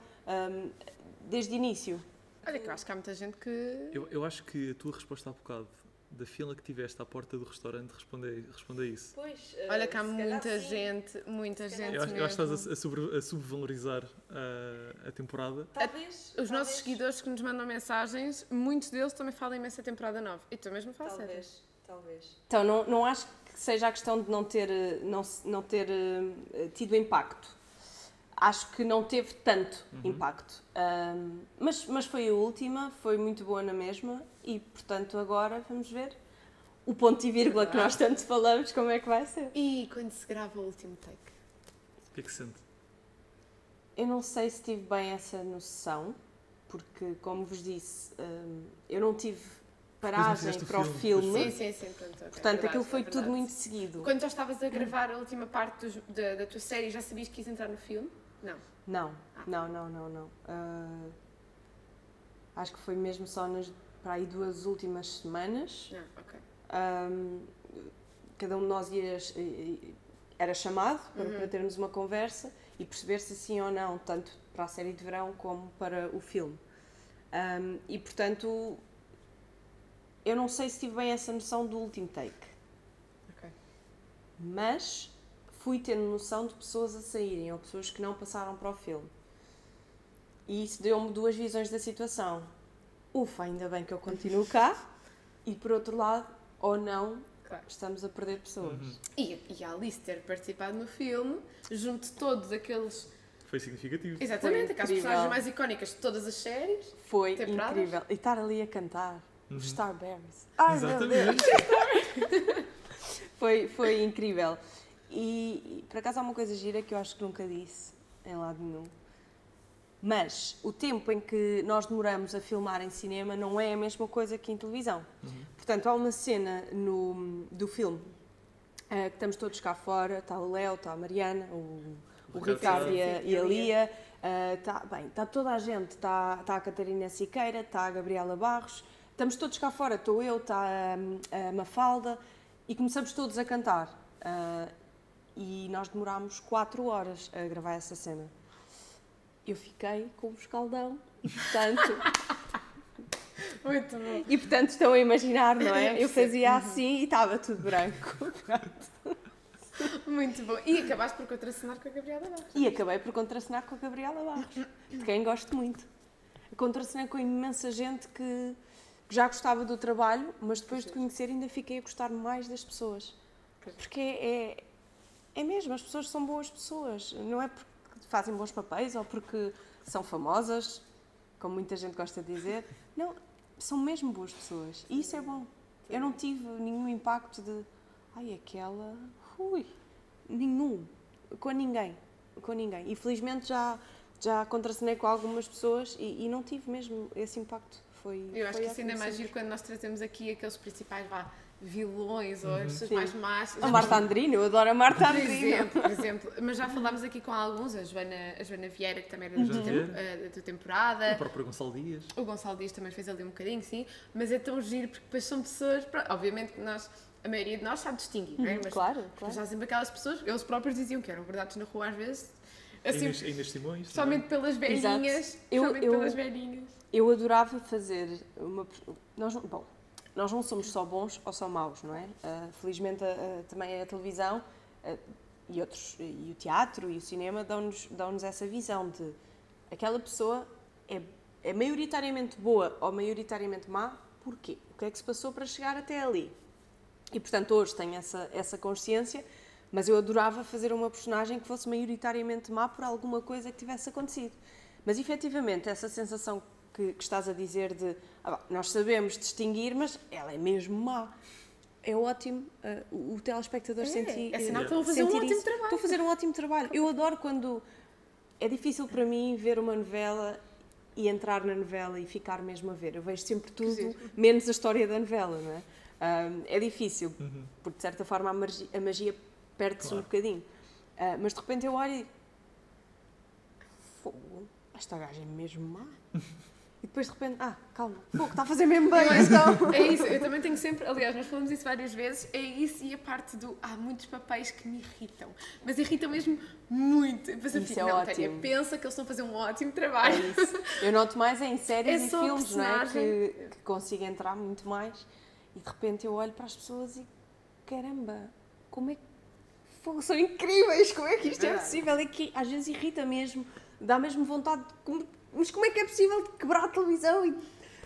desde o início. Olha, que eu acho que há muita gente que... Eu acho que a tua resposta há bocado, da fila que tiveste à porta do restaurante, responde a isso. Pois, Olha que há muita gente Eu acho que estás a subvalorizar a temporada. Talvez. Os nossos seguidores que nos mandam mensagens, muitos deles também falam imensa temporada 9. E tu mesmo falas sério. Talvez. Então, não acho que seja a questão de não ter tido impacto. Acho que não teve tanto impacto. Mas foi a última, foi muito boa na mesma e, portanto, agora vamos ver o ponto e vírgula que nós tanto falamos, como é que vai ser. E quando se grava o último take? O que é que sente? Eu não sei se tive bem essa noção, porque, como vos disse, eu não tive paragem para o filme. Sim. Pronto, Portanto, aquilo foi tudo muito seguido. Quando já estavas a gravar a última parte da tua série, já sabias que ias entrar no filme? Não. Não. Acho que foi mesmo só para aí 2 últimas semanas. Ok. Cada um de nós era chamado para termos uma conversa e perceber se sim ou não, tanto para a série de verão como para o filme. E, portanto, eu não sei se tive bem essa noção do último take. Ok. Mas fui tendo noção de pessoas a saírem ou pessoas que não passaram para o filme. E isso deu-me 2 visões da situação. Ufa, ainda bem que eu continuo cá. E por outro lado, ou não, Claro. estamos a perder pessoas. E a Alice ter participado no filme, junto de todos aqueles... Foi significativo. Exatamente, Foi aquelas incrível. personagens mais icónicas de todas as séries. Foi Temporadas? incrível. E estar ali a cantar os Starberries. Ai, meu Deus! Exatamente. Foi incrível. E por acaso há uma coisa gira que eu acho que nunca disse em lado nenhum. Mas o tempo em que nós demoramos a filmar em cinema não é a mesma coisa que em televisão. Portanto, há uma cena do filme que estamos todos cá fora, está o Léo, está a Mariana, o Ricardo e a Lia, está toda a gente, está a Catarina Siqueira, está a Gabriela Barros, estamos todos cá fora, estou eu, está a Mafalda e começamos todos a cantar. E nós demorámos 4 horas a gravar essa cena. Eu fiquei com um escaldão e, Muito bom. portanto estão a imaginar, não é? Eu fazia assim e estava tudo branco. Muito bom. E acabaste por contracenar com a Gabriela Barros. E acabei por contracenar com a Gabriela Barros, de quem gosto muito. Contracenei com imensa gente que já gostava do trabalho, mas depois de conhecer ainda fiquei a gostar mais das pessoas. Porque é mesmo, as pessoas são boas pessoas. Não é porque fazem bons papéis ou porque são famosas, como muita gente gosta de dizer. Não, são mesmo boas pessoas. E isso é bom. Eu não tive nenhum impacto de... Ai, aquela... Nenhum. Com ninguém. E felizmente já contracenei com algumas pessoas e não tive mesmo esse impacto. Eu acho que isso ainda é mais giro quando nós trazemos aqui aqueles principais vilões ou as pessoas mais más. A Marta Andrino, eu adoro a Marta Andrino. Por exemplo. Mas já falámos aqui com alguns, a Joana Vieira, que também era da tua temporada. O próprio Gonçalo Dias. O Gonçalo Dias também fez ali um bocadinho, sim. Mas é tão giro porque depois são pessoas... Obviamente que a maioria de nós sabe distinguir, não é? Mas Claro. há sempre aquelas pessoas, eles próprios diziam que eram verdades na rua às vezes. Assim, Inês Simões. somente pelas velhinhas. Pelas velhinhas. Eu adorava fazer uma... Nós não somos só bons ou só maus, não é? Felizmente também a televisão e o teatro e o cinema dão-nos essa visão de aquela pessoa é é maioritariamente boa ou maioritariamente má, porquê? O que é que se passou para chegar até ali? E, portanto, hoje tenho essa consciência, mas eu adorava fazer uma personagem que fosse maioritariamente má por alguma coisa que tivesse acontecido. Mas, efetivamente, essa sensação que estás a dizer de nós sabemos distinguir, mas ela é mesmo má. É ótimo o telespectador sentir é sinal que estão a fazer um ótimo trabalho. Estão a fazer um ótimo trabalho. Eu adoro quando... É difícil para mim ver uma novela e entrar na novela e ficar mesmo a ver. Eu vejo sempre tudo, menos a história da novela, não é? É difícil, porque de certa forma a magia perde-se um bocadinho. Mas de repente eu olho e... Fogo, esta gaja é mesmo má. E depois de repente, calma, fogo, está a fazer mesmo bem. Então. É isso, eu também tenho sempre, aliás, nós falamos isso várias vezes, é isso e a parte do, há muitos papéis que me irritam, mas irritam mesmo muito. Depois eu fico, não, Tânia, pensa que eles estão a fazer um ótimo trabalho. É isso. Eu noto mais em séries e filmes, não é? Que consigo entrar muito mais e de repente eu olho para as pessoas e, caramba, como é que... Fogo, são incríveis, como é que isto é possível? É que às vezes irrita mesmo, dá mesmo vontade de... Mas como é que é possível quebrar a televisão e,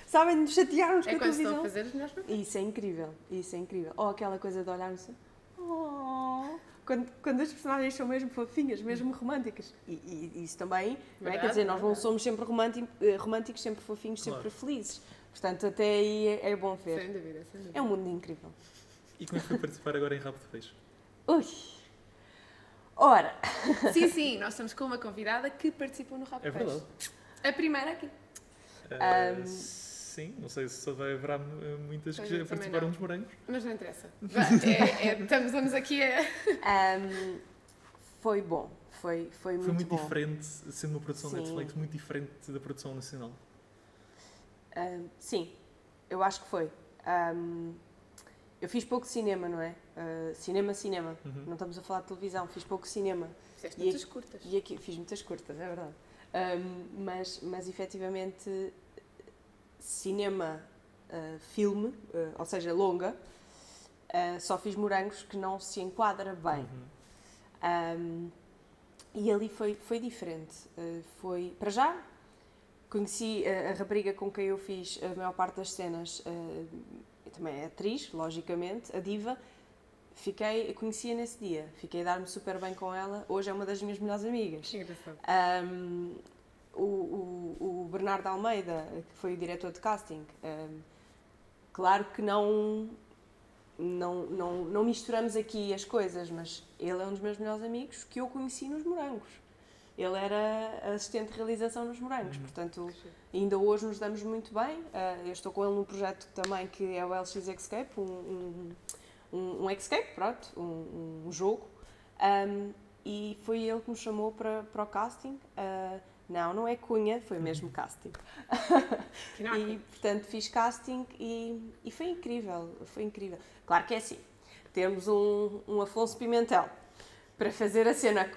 sabem, nos chatearmos com a televisão? É quando estão a fazer os melhores papéis. Isso é incrível, isso é incrível. Ou aquela coisa de olharmos assim, quando as personagens são mesmo fofinhas, mesmo românticas. E isso também, não é? Quer dizer, nós não somos sempre românticos, sempre fofinhos, sempre felizes. Portanto, até aí é bom ver. Sem dúvida, sem dúvida. É um mundo incrível. E como é que foi participar agora em Rabo de Peixe? Ui! Ora! Sim, nós estamos com uma convidada que participou no Rabo de Peixe. É verdade. A primeira aqui. Sim, não sei se haverá muitas que já participaram dos morangos. Mas não interessa. Estamos aqui a... Foi bom, foi muito bom. Diferente, sendo uma produção Netflix, muito diferente da produção nacional. Sim, eu acho que foi. Eu fiz pouco cinema, não é? Cinema. Não estamos a falar de televisão, fiz pouco cinema. Fizeste muitas curtas. E aqui fiz muitas curtas, é verdade. Mas efetivamente cinema, filme, ou seja, longa, só fiz Morangos, que não se enquadra bem. E ali foi diferente. Para já, conheci a rapariga com quem eu fiz a maior parte das cenas, também é atriz, logicamente, a diva. Conhecia nesse dia, fiquei a dar-me super bem com ela. Hoje é uma das minhas melhores amigas. Que engraçado. O Bernardo Almeida, que foi o diretor de casting, claro que não misturamos aqui as coisas, mas ele é um dos meus melhores amigos que eu conheci nos Morangos. Ele era assistente de realização nos Morangos, portanto, ainda hoje nos damos muito bem. Eu estou com ele num projeto também que é o LX Escape, um escape, pronto, um jogo, e foi ele que me chamou para o casting. Não é cunha, foi mesmo casting. E, portanto, fiz casting e foi incrível, foi incrível. Claro que é assim, temos um Afonso Pimentel para fazer a cena,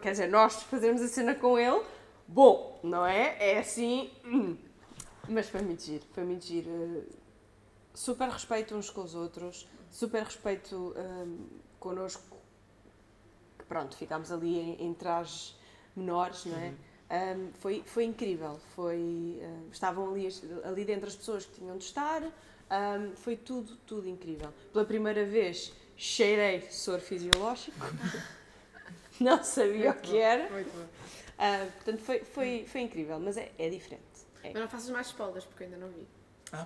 quer dizer, nós fazermos a cena com ele, bom, não é? É assim, mas foi muito giro, super respeito uns com os outros, super respeito connosco, que pronto, ficámos ali em trajes menores, não é? Foi incrível, estavam ali dentro as pessoas que tinham de estar, foi tudo incrível. Pela primeira vez cheirei soro fisiológico, não sabia o que era, portanto foi incrível, mas é diferente. Mas não faças mais spoilers porque eu ainda não vi.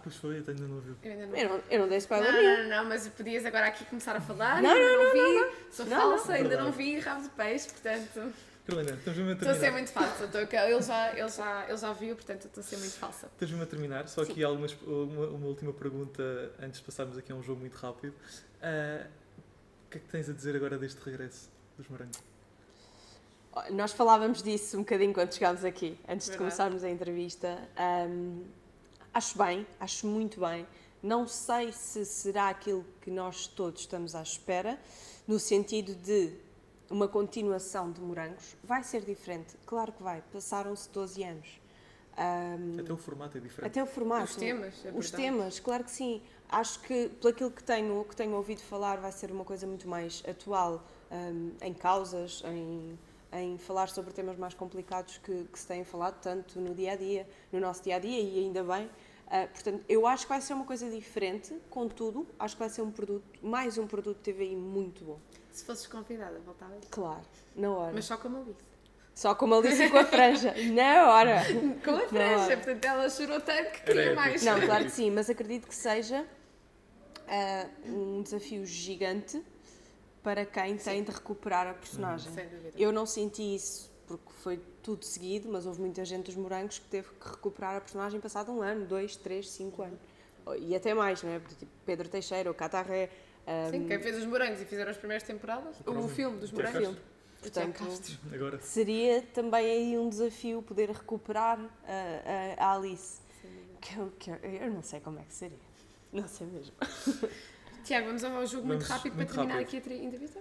Pois foi, eu ainda não vi. Eu não dei spoiler nenhum. Não, mas podias agora aqui começar a falar. Não vi. Sou falsa, ainda não vi Rabo de Peixe, portanto... Carolina, estamos mesmo a Estou a terminar. ser muito falsa, ele já viu, portanto estou a ser muito falsa. Estamos mesmo a terminar, só aqui uma última pergunta antes de passarmos aqui a um jogo muito rápido. O que é que tens a dizer agora deste regresso dos Morangos? Nós falávamos disso um bocadinho quando chegámos aqui, antes de começarmos a entrevista. Acho muito bem. Não sei se será aquilo que nós todos estamos à espera, no sentido de uma continuação de Morangos. Vai ser diferente, claro que vai. Passaram-se 12 anos. Até o formato é diferente. Até o formato. Os temas, claro que sim. Acho que, pelo aquilo que tenho ouvido falar, vai ser uma coisa muito mais atual, em causas, em falar sobre temas mais complicados que se têm falado, tanto no dia-a-dia, no nosso dia-a-dia, e ainda bem. Portanto, eu acho que vai ser uma coisa diferente, contudo, acho que vai ser mais um produto de TVI muito bom. Se fosses convidada, voltavas? Claro, na hora. Mas só com a Alice. Só como a Alice com a franja, na hora. Com a franja, portanto ela chorou tanto que queria mais. Não, claro que sim, mas acredito que seja um desafio gigante para quem tem de recuperar a personagem. Sem dúvida. Eu não senti isso porque foi tudo seguido, mas houve muita gente dos Morangos que teve que recuperar a personagem passado 1 ano, 2, 3, 5 anos. E até mais, não é? Tipo Pedro Teixeira, o Catarré. Sim, quem fez os Morangos e fizeram as primeiras temporadas, o filme dos Morangos. Portanto, Agora. seria também aí um desafio poder recuperar a Alice. Eu não sei como é que seria. Não sei mesmo. Tiago, vamos ao jogo muito rápido para terminar aqui a entrevista?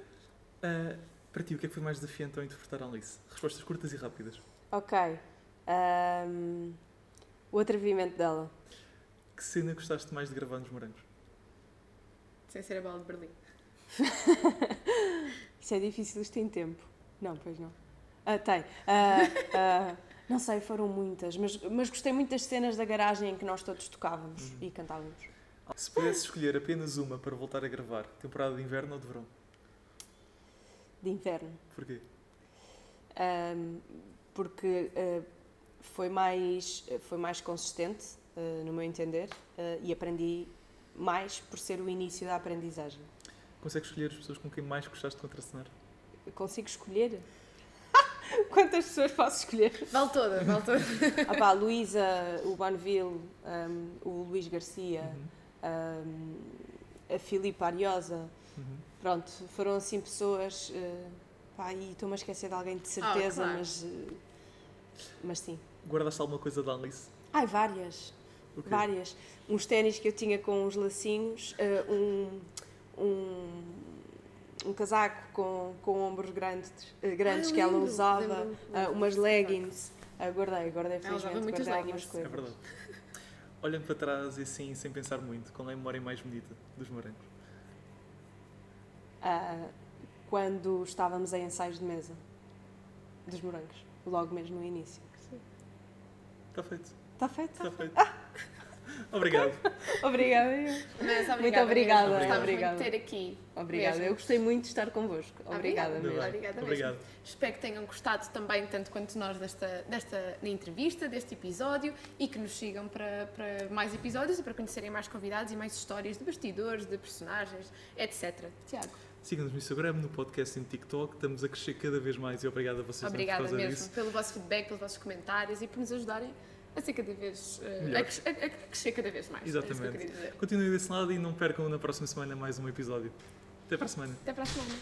Para ti, o que é que foi mais desafiante ao interpretar a Alice? Respostas curtas e rápidas. Ok. O atrevimento dela. Que cena gostaste mais de gravar nos Morangos? Sem ser a Bala de Berlim. Isso é difícil, isto tem tempo. Não, pois não. Tem. Não sei, foram muitas, mas gostei muito das cenas da garagem em que nós todos tocávamos e cantávamos. Se pudesse escolher apenas uma para voltar a gravar, temporada de inverno ou de verão? De inverno. Porquê? Porque foi mais consistente, no meu entender, e aprendi mais por ser o início da aprendizagem. Consegues escolher as pessoas com quem mais gostaste de contracenar? Eu consigo escolher? Quantas pessoas posso escolher? Vale toda, vale toda. A Luísa, o Bonneville, o Luís Garcia, a Filipe Ariosa. Pronto, foram assim pessoas... e estou-me a esquecer de alguém de certeza, claro. mas sim. Guardaste alguma coisa da Alice? Várias. Okay. Várias. Uns ténis que eu tinha com uns lacinhos, um casaco com ombros grandes que ela usava, umas leggings. Guardei felizmente, guardei algumas coisas. É verdade. Olhando para trás e assim, sem pensar muito, qual é a memória mais bonita dos Morangos? Quando estávamos em ensaios de mesa dos Morangos, logo mesmo no início. Está feito. Está feito? Está feito. Obrigado. Obrigada. Muito obrigada. Gostávamos muito de ter aqui. Obrigada. Mesmo. Eu gostei muito de estar convosco. Obrigada mesmo. Obrigada mesmo. Obrigado. Espero que tenham gostado também, tanto quanto nós, desta entrevista, deste episódio, e que nos sigam para mais episódios e para conhecerem mais convidados e mais histórias de bastidores, de personagens, etc. Tiago. Sigam-nos no Instagram, no podcast e no TikTok. Estamos a crescer cada vez mais e obrigado a vocês Obrigada por causa mesmo disso. pelo vosso feedback, pelos vossos comentários e por nos ajudarem a ser cada vez a crescer cada vez mais. Exatamente. É isso que eu queria dizer. Continuem desse lado e não percam na próxima semana mais um episódio. Até para a semana. Até para a semana.